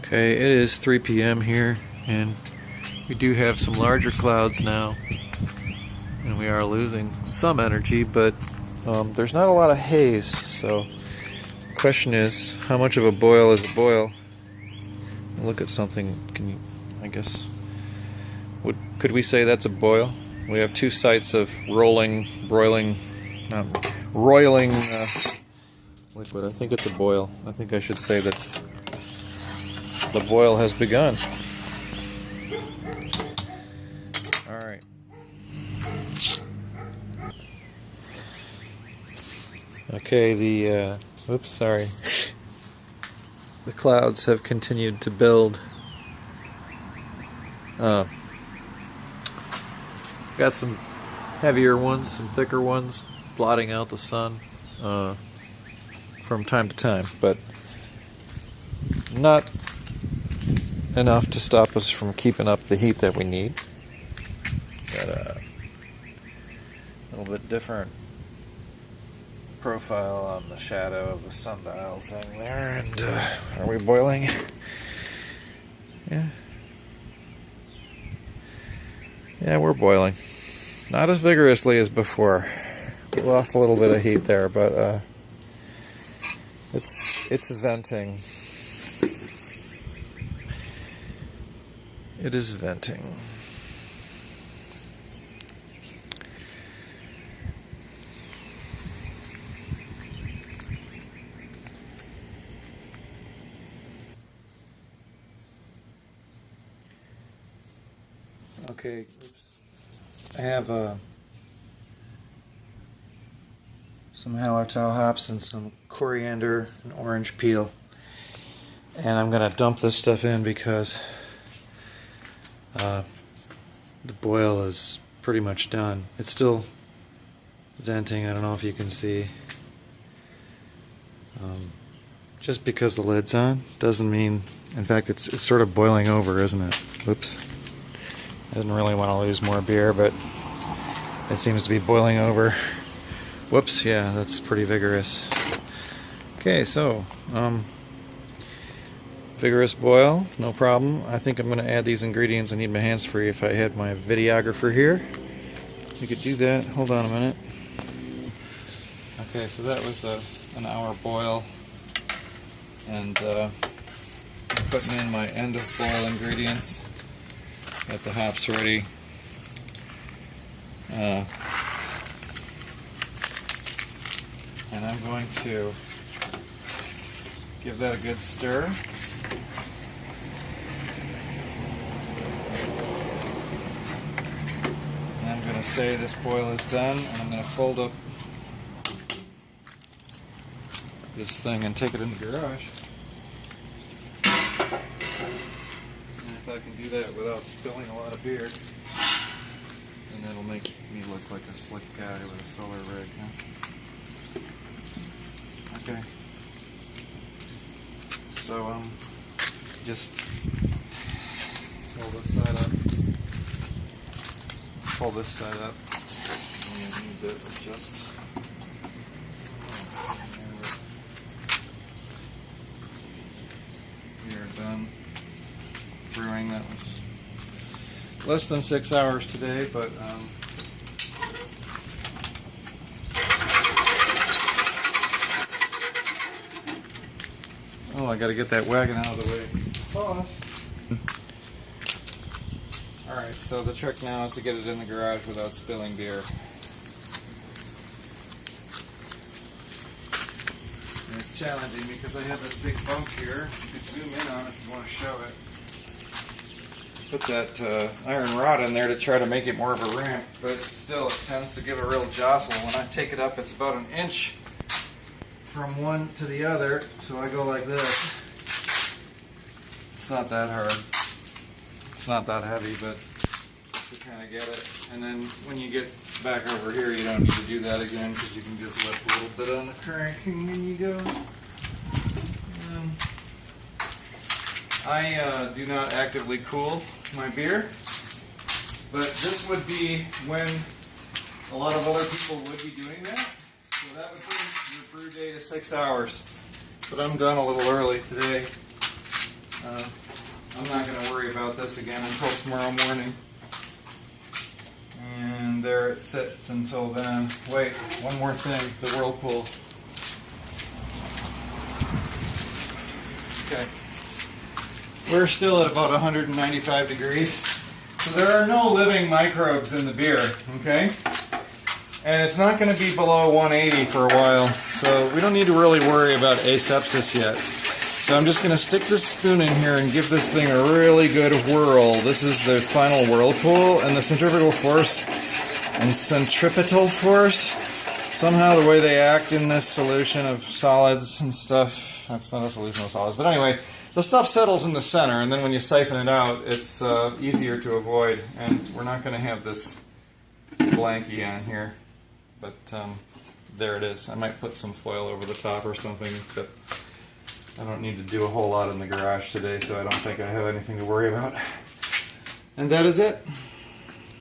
Okay, it is 3 p.m. here, and we do have some larger clouds now, and we are losing some energy, but there's not a lot of haze, so the question is, how much of a boil is a boil? Look at something, can you, I guess, could we say that's a boil? We have two sites of roiling liquid. I think it's a boil. I think I should say that the boil has begun. Alright. Okay, the clouds have continued to build. Got some heavier ones, some thicker ones, blotting out the sun from time to time, but not enough to stop us from keeping up the heat that we need. Got a little bit different profile on the shadow of the sundial thing there, and are we boiling? Yeah, we're boiling. Not as vigorously as before. We lost a little bit of heat there, but it's venting. It is venting. Okay, I have some Hallertau hops and some coriander and orange peel, and I'm gonna dump this stuff in because the boil is pretty much done. It's still venting. I don't know if you can see. Just because the lid's on doesn't mean, in fact, it's sort of boiling over, isn't it? Oops. I didn't really want to lose more beer, but it seems to be boiling over. Whoops, yeah, that's pretty vigorous. Okay, so, vigorous boil, no problem. I think I'm going to add these ingredients. I need my hands free. If I had my videographer here, we could do that. Hold on a minute. Okay, so that was an hour boil, and I'm putting in my end of boil ingredients. Got the hops ready. And I'm going to give that a good stir. And I'm going to say this boil is done, and I'm going to fold up this thing and take it in the garage. If I can do that without spilling a lot of beer, then that'll make me look like a slick guy with a solar rig, huh? Okay. So, just pull this side up. Pull this side up. And you need to adjust. We are done brewing. That was less than 6 hours today, but oh, I gotta get that wagon out of the way. Alright, so the trick now is to get it in the garage without spilling beer. And it's challenging because I have this big bump here. You can zoom in on it if you want to show it. Put that iron rod in there to try to make it more of a ramp, but still it tends to give a real jostle. When I take it up, it's about an inch from one to the other, so I go like this. It's not that hard. It's not that heavy, but to kind of get it. And then when you get back over here, you don't need to do that again because you can just lift a little bit on the crank and then you go. I do not actively cool my beer, but this would be when a lot of other people would be doing that. So that would bring your brew day to 6 hours. But I'm done a little early today. I'm not going to worry about this again until tomorrow morning. And there it sits until then. Wait, one more thing, the whirlpool. Okay. We're still at about 195 degrees. So there are no living microbes in the beer, okay? And it's not going to be below 180 for a while. So we don't need to really worry about asepsis yet. So I'm just going to stick this spoon in here and give this thing a really good whirl. This is the final whirlpool, and the centrifugal force and centripetal force, somehow the way they act in this solution of solids and stuff, that's not a solution of solids, but anyway, the stuff settles in the center, and then when you siphon it out, it's easier to avoid, and we're not going to have this blankie on here, but there it is. I might put some foil over the top or something, except I don't need to do a whole lot in the garage today, so I don't think I have anything to worry about. And that is it.